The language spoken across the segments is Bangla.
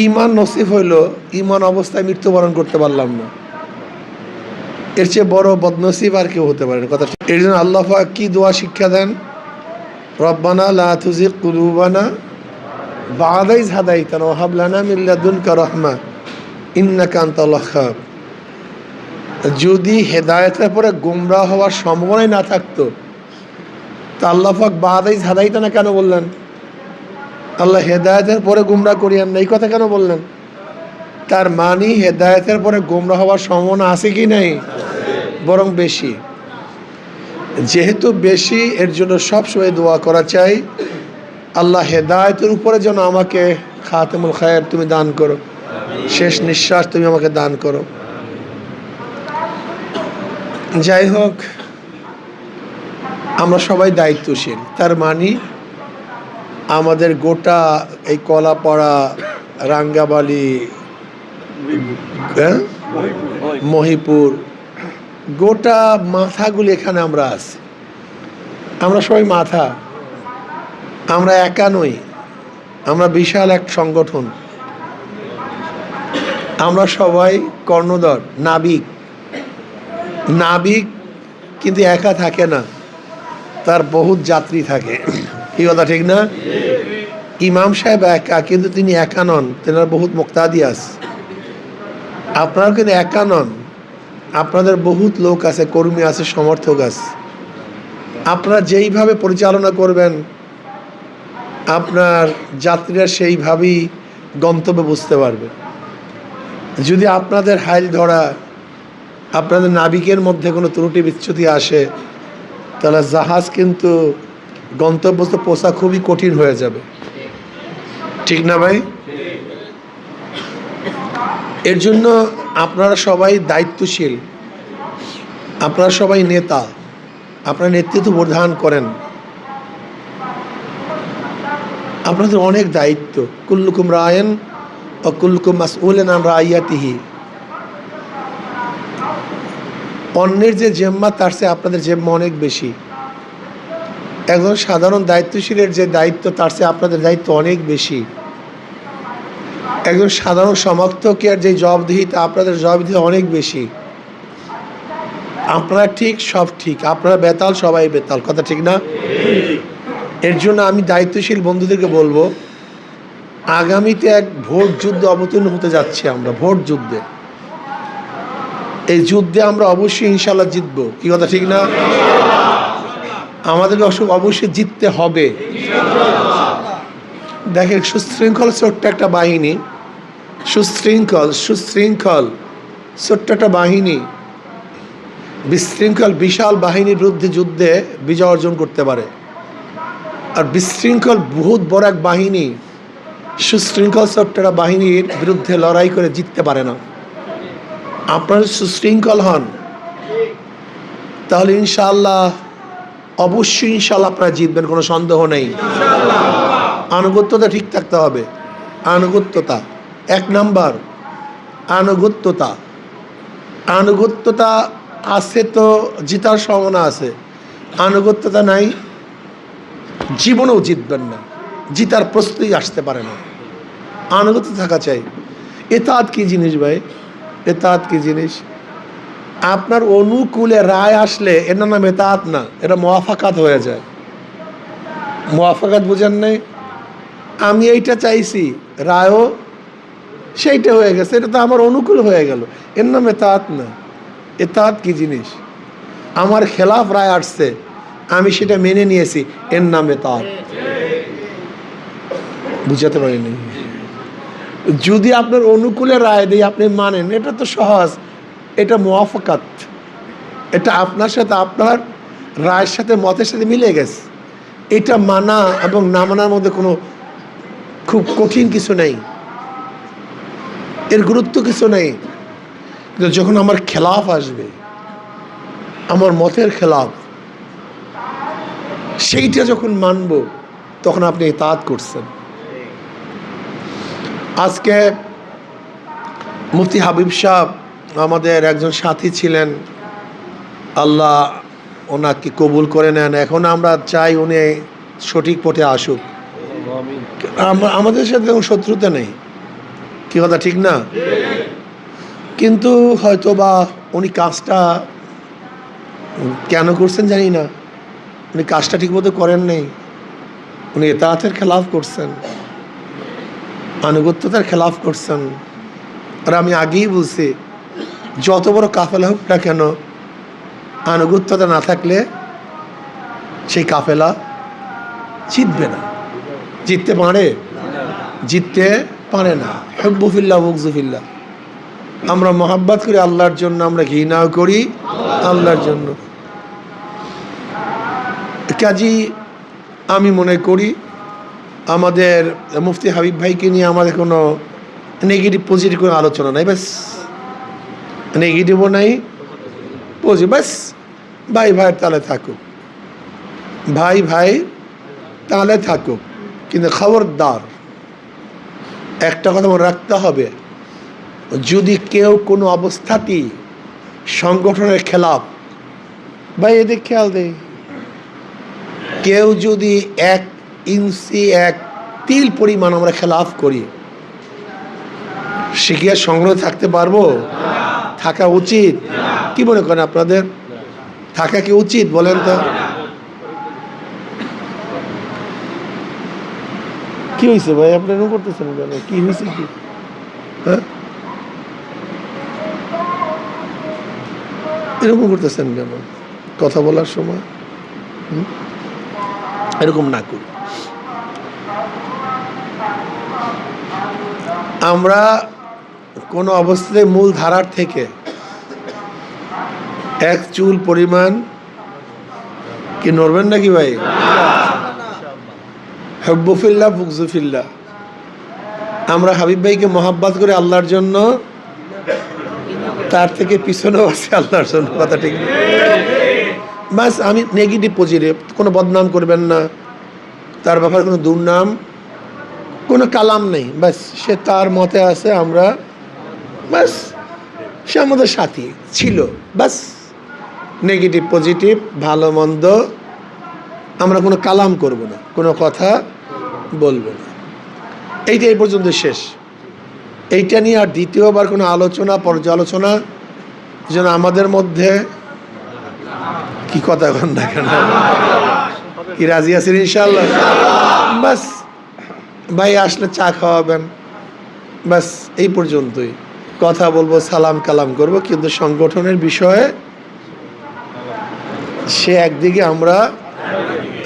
ইমান নসিব হইল, ইমান অবস্থায় মৃত্যুবরণ করতে পারলাম না, এর চেয়ে বড় বদনসিব আর কেউ হতে পারে না। কথা, এর জন্য আল্লাহ পাক কি দোয়া শিক্ষা দেন? রব্বানা লা তুজিগ কুলুবানা বা'দা ইয হাদাইতানা ওয়া হাব লানা মিন লাদুনকা রাহমা ইন্নাকা আনতাল ওয়াহ্হাব। যদি হেদায়েতের পরে গোমরাহ হওয়ার সম্ভাবনাই না থাকতো, তা আল্লাহ পাক বা'দা ইয হাদাইতানা কেন বললেন? আল্লাহ হেদায়েতের পরে গোমরাহ করিয়েন না, এই কথা কেন বললেন? তার মানে হেদায়েতের পরে গোমরাহ হওয়ার সম্ভাবনা আছে কি নাই? বরং বেশি। যেহেতু বেশি, এর জন্য সবসময় দোয়া করা চাই, আল্লাহ হেদায়েতের উপরে যেন আমাকে খাতেমুল খায়ের তুমি দান করো, শেষ নিঃশ্বাস তুমি আমাকে দান করো। যাই হোক, আমরা সবাই দায়িত্বশীল। তার মানে আমাদের গোটা এই কলাপাড়া, রাঙ্গাবালি, মহিপুর, গোটা মাথাগুলি এখানে আমরা আছি। আমরা সবাই মাথা, আমরা একা নই, আমরা বিশাল এক সংগঠন। আমরা সবাই কর্ণধর, নাবিক। নাবিক কিন্তু একা থাকে না, তার বহুত যাত্রী থাকে। কি কথা ঠিক না? ইমাম সাহেব একা, কিন্তু তিনি একা নন, তেনার বহুত মুক্তাদি আছে। আপনারা কিন্তু একা নন, আপনাদের বহুত লোক আছে, কর্মী আছে, সমর্থক আছে। আপনারা যেইভাবে পরিচালনা করবেন, আপনার যাত্রীরা সেইভাবেই গন্তব্যে বুঝতে পারবে। যদি আপনাদের হাইল ধরা, আপনাদের নাবিকের মধ্যে কোনো ত্রুটি বিচ্যুতি আসে, তাহলে জাহাজ কিন্তু গন্তব্যস্থ পৌঁছা খুবই কঠিন হয়ে যাবে। ঠিক না ভাই? এর জন্য আপনারা সবাই দায়িত্বশীল, আপনারা সবাই নেতা, আপনারা নেতৃত্ব প্রদান করেন। আপনাদের অনেক দায়িত্ব। কুল্লুকুম রায়ন ও কুল্লুকুম মাসউলুন আন রাইয়াতিহি। অন্যের যে জিম্মা, তার চেয়ে আপনাদের জিম্মা অনেক বেশি। একজন সাধারণ দায়িত্বশীলের যে দায়িত্ব, তার চেয়ে আপনাদের দায়িত্ব অনেক বেশি। একজন সাধারণ সমর্থকের যে জবাবদিহিতা, আপনাদের জবাবদিহিতা অনেক বেশি। আপনারা ঠিক, সব ঠিক, আপনারা বেতাল, সবাই বেতাল। কথা ঠিক না? এর জন্য আমি দায়িত্বশীল বন্ধুদেরকে বলবো, আগামীতে এক ভোট যুদ্ধে অবতীর্ণ হতে যাচ্ছি আমরা। ভোট যুদ্ধে, এই যুদ্ধে আমরা অবশ্যই ইনশাল্লাহ জিতবো। কি কথা ঠিক না? আমাদেরকে অবশ্যই জিততে হবে। দেখেন, সুশৃঙ্খল ছোট্ট একটা বাহিনী, সুশৃঙ্খল ছোট্ট একটা বাহিনী বিশৃঙ্খল বিশাল বাহিনীর বিরুদ্ধে যুদ্ধে বিজয় অর্জন করতে পারে। আর বিশৃঙ্খল বহুত বড় এক বাহিনী সুশৃঙ্খল ছোট্ট একটা বাহিনীর বিরুদ্ধে লড়াই করে জিততে পারে না। আপনারা সুশৃঙ্খল হন, তাহলে ইনশাআল্লাহ, অবশ্যই ইনশাআল্লাহ আপনারা জিতবেন, কোনো সন্দেহ নেই। আনুগত্যতা ঠিক থাকতে হবে। আনুগত্যতা এক নাম্বার। আনুগত্যতা আছে তো জিতার সম্ভাবনা আছে। আনুগত্যতা নাই, জীবনেও জিতবেন না, জিতার প্রশ্নই আসতে পারে না। আনুগত্য থাকা চাই। এতাত কি জিনিস ভাই? এতাত কি জিনিস? আপনার অনুকূলে রায় আসলে এর নাম এতাত না, এটা মুওয়াফাকাত হয়ে যায়। মুওয়াফাকাত বুঝেন নাই? আমি এইটা চাইছি, রায়ও সেইটা হয়ে গেছে, এটা তো আমার অনুকূল হয়ে গেল, এর নাম এতাত না। এতাত কি জিনিস? আমার খেলাফ রায় আসছে, আমি সেটা মেনে নিয়েছি, এর নাম এতাত। বুঝাতে পারিনি? যদি আপনার অনুকূলে রায় দেয়, আপনি মানেন, এটা তো সহজ, এটা মুওয়াফাকাত। এটা আপনার সাথে, আপনার রায়ের সাথে, মতের সাথে মিলে গেছে। এটা মানা এবং না মানার মধ্যে কোনো খুব কঠিন কিছু নেই, এর গুরুত্ব কিছু নেই। কিন্তু যখন আমার খেলাফ আসবে, আমার মতের খেলাফ, সেইটা যখন মানব, তখন আপনি ইতাআত করছেন। আজকে মুফতি হাবিব সাহেব আমাদের একজন সাথী ছিলেন, আল্লাহ ওনাকে কবুল করে নেন। এখন আমরা চাই উনি সঠিক পথে আসুক। আমাদের সাথে কোনো শত্রুতা নেই, কি কথা ঠিক না? কিন্তু হয়তো বা উনি কাজটা কেন করছেন জানি না, উনি কাজটা ঠিকমতো করেন নাই, উনি ইতাআতের খেলাফ করছেন, আনুগত্যতার খেলাফ করছেন। আর আমি আগেই বলছি, যত বড় কাফেলা হোক না কেন, আনুগত্যতা না থাকলে সেই কাফেলা জিতবে না। জিততে পারে? জিততে পারে না। হুব্বুফিল্লাহ বুগযুফিল্লাহ, আমরা মহাব্বত করি আল্লাহর জন্য, আমরা ঘৃণাও করি আল্লাহর জন্য। কাজী আমি মনে করি আমাদের মুফতি হাবিব ভাইকে নিয়ে আমাদের কোনো নেগেটিভ পজিটিভ কোনো আলোচনা নাই, ব্যাস। নেগেটিভও নাই, পজিটিভ, ব্যাস। ভাই ভাইয়ের তালে থাকুক, ভাই ভাই তালে থাকুক। কিন্তু খবরদার একটা কথা মনে রাখতে হবে, যদি কেউ কোনো অবস্থাতেই সংগঠনের খেলাফ, ভাই এদিকে খেয়াল দেয়, কেউ যদি 1 ইঞ্চি 1 তিল পরিমাণ আমরা খেলাফ করি, সে কি আর সংগ্রহ থাকতে পারবো? থাকা উচিত? কি মনে করেন আপনাদের, থাকা কি উচিত বলেন তো? কি হয়েছে ভাই, আপনি এরকম করতেছেন কেন? কি হয়েছে কি? হ্যাঁ, এরকম করতেছেন কেন কথা বলার সময়? এরকম না করি। আমরা কোনো অবস্থায় মূল ধারার থেকে 1 চুল পরিমাণ কি নড়বেন নাকি ভাই? হুব্বুফিল্লাহ বুগযুফিল্লাহ, আমরা হাবিব ভাইকে মহাব্বত করে আল্লাহর জন্য, তার থেকে পিছনেও আছে আল্লাহর জন্য। কথা ঠিক না? বাস আমি নেগেটিভ পজিটিভ কোনো বদনাম করবেন না, তার ব্যাপারে কোনো দুর্নাম, কোনো কালাম নেই, বাস। সে তার মতে আছে, আমরা বাস, সে আমাদের সাথী ছিল, বাস। নেগেটিভ পজিটিভ ভালো মন্দ আমরা কোনো কালাম করব না, কোনো কথা বলবো না। এইটা এই পর্যন্ত শেষ। এইটা নিয়ে আর দ্বিতীয়বার কোনো আলোচনা পর্যালোচনা যেন আমাদের মধ্যে, কি কথা এখন না কেন, কি রাজি আছেন ইনশাআল্লাহ? বাস ভাই আসলে চা খাওয়াবেন, বাস এই পর্যন্তই। কথা বলবো, সালাম কালাম করব, কিন্তু সংগঠনের বিষয়ে সে একদিকে, আমরা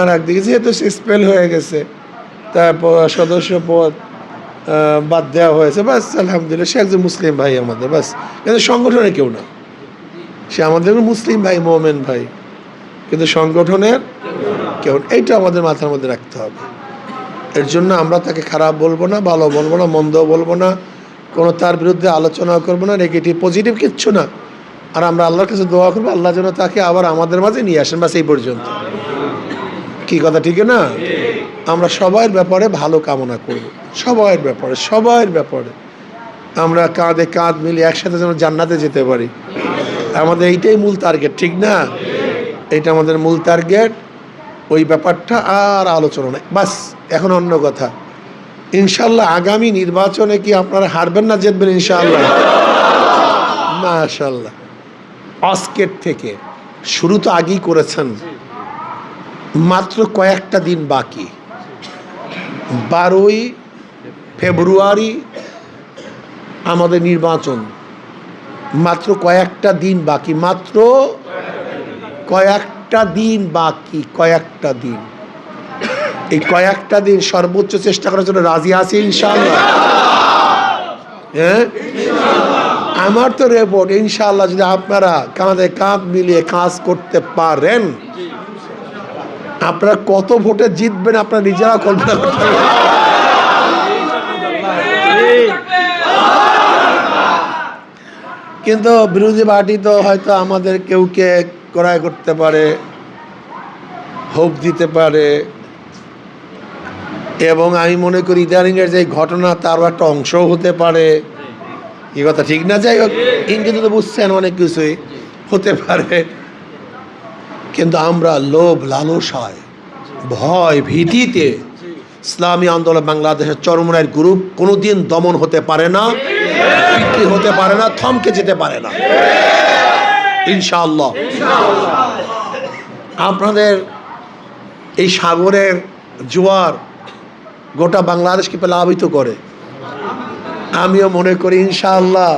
আর একদিকে। যেহেতু সে স্পেল হয়ে গেছে, তারপর সদস্য পদ বাদ দেওয়া হয়েছে, বাস আলহামদুলিল্লাহ, সে একজন মুসলিম ভাই আমাদের, বাস। কিন্তু সংগঠনের কেউ না, সে আমাদের মুসলিম ভাই, মোমেন ভাই, কিন্তু সংগঠনের কেউ। এইটা আমাদের মাথার মধ্যে রাখতে হবে। এর জন্য আমরা তাকে খারাপ বলবো না, ভালো বলবো না, মন্দ বলবো না, কোনো তার বিরুদ্ধে আলোচনা করবো না, নেগেটিভ পজিটিভ কিচ্ছু না। আর আমরা আল্লাহর কাছে দোয়া করবো, আল্লাহ যেন তাকে আবার আমাদের মাঝে নিয়ে আসেন, বাস এই পর্যন্ত। কি কথা ঠিক না? আমরা সবার ব্যাপারে ভালো কামনা করব, সবার ব্যাপারে, সবার ব্যাপারে আমরা কাঁধে কাঁধ মিলিয়ে একসাথে যেন জান্নাতে যেতে পারি। আমাদের এইটাই মূল টার্গেট, ঠিক না? এইটা আমাদের মূল টার্গেট। ওই ব্যাপারটা আর আলোচনা নেই, বাস। এখন অন্য কথা, ইনশাল্লাহ আগামী নির্বাচনে কি আপনারা হারবেন না জিতবেন ইনশাআল্লাহ? মাশাআল্লাহ। আজকের থেকে শুরু তো আগেই করেছেন, মাত্র কয়েকটা দিন বাকি। 12ই ফেব্রুয়ারি আমাদের নির্বাচন, মাত্র কয়েকটা দিন বাকি, মাত্র কয়েকটা দিন বাকি, কয়েকটা দিন। এই কয়েকটা দিন সর্বোচ্চ চেষ্টা করার জন্য রাজি আছি ইনশাআল্লাহ। হ্যাঁ, আমার তো রেপোর্ট, ইনশাআল্লাহ যদি আপনারা কাঁধে কাঁধ মিলিয়ে কাজ করতে পারেন, আপনারা কত ভোটে জিতবেন আপনারা নিজেরা কল্পনা করতে পারেন। কিন্তু বিরোধী পার্টি তো হয়তো আমাদের কেউকে ক্রয় করতে পারে, হোপ দিতে পারে, এবং আমি মনে করি ইদানিংয়ের যে ঘটনা তারও একটা অংশও হতে পারে। এই কথা ঠিক না? যাই হোক, ইংরেজি তো বুঝছেন, অনেক কিছুই হতে পারে। কিন্তু আমরা লোভ লালসায়, ভয় ভীতিতে ইসলামী আন্দোলন বাংলাদেশের চরমনাইয়ের গ্রুপ কোনোদিন দমন হতে পারে না, বিক্রি হতে পারে না, থমকে যেতে পারে না ইনশাআল্লাহ। আপনাদের এই সাগরের জোয়ার গোটা বাংলাদেশকে প্লাবিত করে। আমিও মনে করি ইনশাআল্লাহ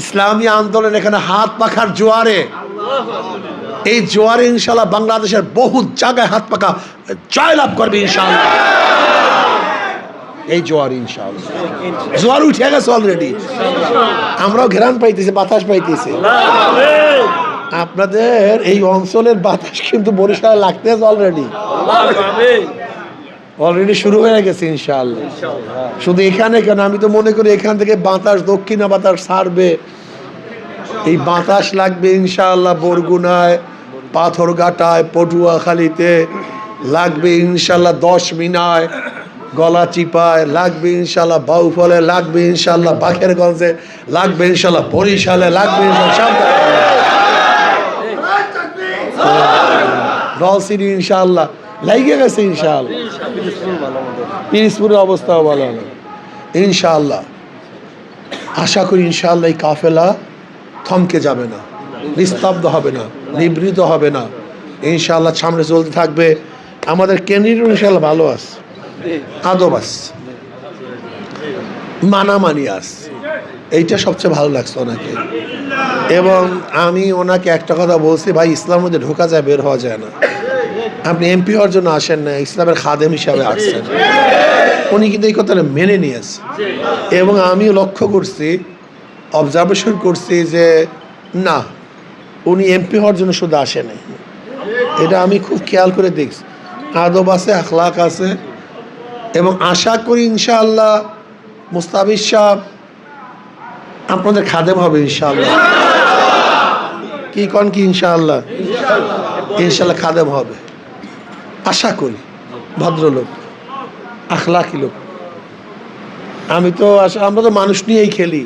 ইসলামী আন্দোলন এখানে হাত পাখার জোয়ারে, এই জোয়ারে ইনশাআল্লাহ বাংলাদেশের বহু জায়গায় হাত পাখা জয়লাভ করবে ইনশাআল্লাহ। এই জোয়ার ইনশাআল্লাহ, জোয়ার উঠে গেছে অলরেডি, আমরাও ঘেরান পাইতেছি, বাতাস পাইতেছি। আপনাদের এই অঞ্চলের বাতাস কিন্তু বরিশালে লাগতেছে অলরেডি শুরু হয়ে গেছে ইনশাআল্লাহ। শুধু এখানে কেন, আমি তো মনে করি এখান থেকে বাতাস, দক্ষিণা বাতাস ছাড়বে, এই বাতাস লাগবে ইনশাআল্লাহ বরগুনায়, পাথরঘাটায়, পটুয়াখালীতে লাগবে ইনশাআল্লাহ, 10 মিনায়, গলা চিপায় লাগবে ইনশাআল্লাহ, বাউফলে লাগবে ইনশাআল্লাহ, বাকেরগঞ্জে লাগবে ইনশাআল্লাহ, বরিশালে লাগবে ইনশাআল্লাহ, নলছিটি ইনশাআল্লাহ লাইগে গেছে ইনশাআল্লাহ, পিরিজপুরের অবস্থাও ভালো না ইনশাআল্লাহ। আশা করি ইনশাআল্লাহ এই কাফেলা থমকে যাবে না, নিস্তব্ধ হবে না, নিবৃত হবে না ইনশাআল্লাহ, সামনে চলতে থাকবে। আমাদের কেন্দ্রীয় ইনশাআল্লাহ ভালো আছে, আদব আছে, মানামানি আছে, এইটা সবচেয়ে ভালো লাগছে ওনাকে। এবং আমি ওনাকে একটা কথা বলছি, ভাই ইসলামের মধ্যে ঢোকা যায়, বের হওয়া যায় না। আপনি এমপি হওয়ার জন্য আসেন না, ইসলামের খাদেম হিসাবে আসছেন। উনি কিন্তু এই কথাটা মেনে নিয়েছে। এবং আমি লক্ষ্য করছি, অবজারভেশন করছি যে না, উনি এমপি হওয়ার জন্য শুধু আসেনি, এটা আমি খুব খেয়াল করে দেখছি। আদব আছে, আখলাক আছে। এবং আশা করি ইনশাআল্লাহ মুস্তাফিজ সাহেব আপনাদের খাদেম হবে ইনশাআল্লাহ। কি কন কি ইনশাআল্লাহ? ইনশাআল্লাহ খাদেম হবে আশা করি। ভদ্রলোক, আখলাকি লোক। আমি তো আমরা তো মানুষ নিয়েই খেলি,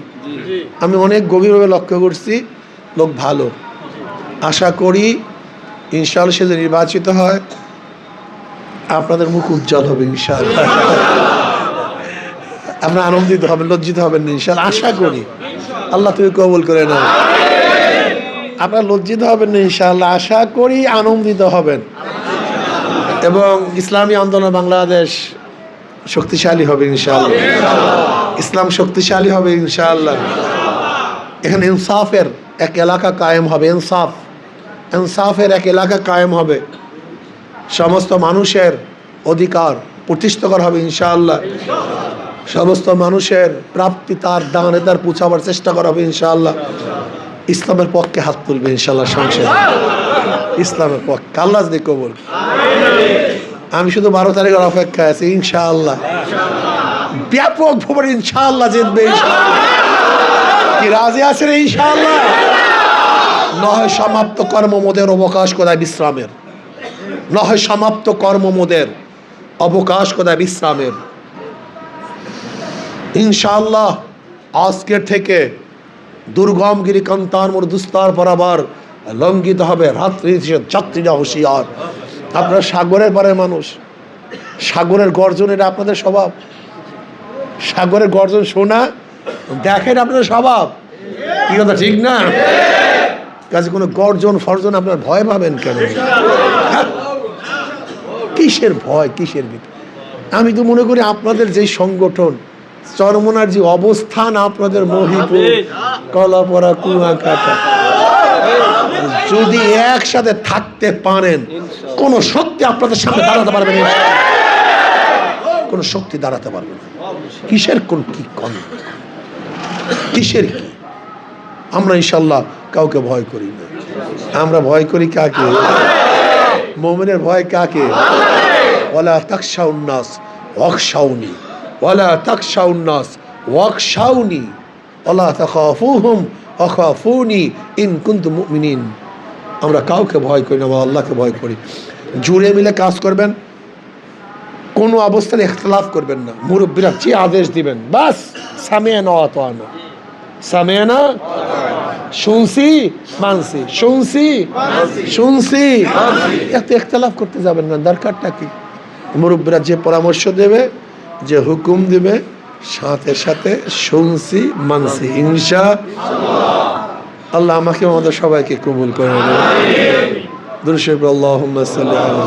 আমি অনেক গভীরভাবে লক্ষ্য করছি, লোক ভালো। আশা করি ইনশাআল্লাহ সে যদি নির্বাচিত হয় আপনাদের মুখ উজ্জ্বল হবে ইনশাআল্লাহ, আপনারা আনন্দিত হবেন, লজ্জিত হবেন না ইনশাআল্লাহ। আশা করি আল্লাহ তুমি কবুল করে নাও, আপনারা লজ্জিত হবেন না ইনশাআল্লাহ, আশা করি আনন্দিত হবেন। এবং ইসলামী আন্দোলন বাংলাদেশ শক্তিশালী হবে ইনশাআল্লাহ, ইসলাম শক্তিশালী হবে ইনশাআল্লাহ। এখানে ইনসাফের এক এলাকা কায়েম হবে, ইনসাফের এক এলাকা কায়েম হবে, সমস্ত মানুষের অধিকার প্রতিষ্ঠিত করা হবে ইনশাআল্লাহ, সমস্ত মানুষের প্রাপ্তি তার ডানে তার পৌঁছাবার চেষ্টা করা হবে ইনশাআল্লাহ। ইসলামের পক্ষে হাত তুলবে ইনশাআল্লাহ সংসদ, ইসলামের পক্ষে। আল্লাহ যদি কবুল। আমি শুধু 12 তারিখের অপেক্ষায় আছি ইনশাআল্লাহ, ব্যাপক ভাবে ইনশাআল্লাহ জিতবে ইনশাআল্লাহ। কি রাজি আছেন ইনশাআল্লাহ? নয় সমাপ্ত কর্মমোদের অবকাশ কোথায় বিশ্রামের, নয় সমাপ্ত কর্মমোদের অবকাশ কোথায় বিশ্রামের। ইনশাআল্লাহ আজকের থেকে দুর্গমগিরি কান্তার মোর দুস্তার বরাবর লঙ্ঘিত হবে রাত্রি যাত্রীরা হুঁশিয়ার। আপনারা সাগরের পারের মানুষ, সাগরের গর্জন এটা আপনাদের স্বভাব, সাগরের গর্জন শোনা দেখেন আপনাদের স্বভাব, কি কথা ঠিক না? কাজে কোনো গর্জন ফর্জন আপনার ভয় পাবেন কেন? কিসের ভয়, কিসের ভীতি? আমি তো মনে করি আপনাদের যে সংগঠন, চরমনার যে অবস্থান, আপনাদের মহিপুর, কলাপড়া, কুয়াকাটা, যদি একসাথে থাকতে পারেন কোন শক্তি আপনাদের সামনে দাঁড়াতে পারবে না, কোন শক্তি দাঁড়াতে পারবে না। কিসের কোন কি কোন কিসের কি? আমরা ইনশাআল্লাহ কাউকে ভয় করি না, আমরা ভয় করি কাকে? মুমিনের ভয় কাকে? ওয়ালা তাখশাউন নাস ওয়াখশাউনি, ওয়ালা তাখশাউন নাস ওয়াখশাউনি, ওয়ালা তাখাফুহুম ওয়াখাফুনি ইন কুনতুম মুমিনিন। আমরা কাউকে ভয় করি না, আমরা আল্লাহকে ভয় করি। জুড়ে মিলে কাজ করবেন, কোনো অবস্থায় ইখতিলাফ করবেন না। মুরব্বীরা যে আদেশ দিবেন বাস সামিআনা ওয়া আতানা, সামিআনা শুনছি মানছি, শুনছি শুনছি, এত ইখতিলাফ করতে যাবেন না। দরকারটা কি? মুরব্বীরা যে পরামর্শ দেবে, যে হুকুম দিবে, সাথে সাথে শুনছি মানছি ইনশাআল্লাহ। আমাকে আমাদের সবাইকে কবুল করে নেবে। দুরূদ শরীফ আল্লাহুম্মা সাল্লি আলা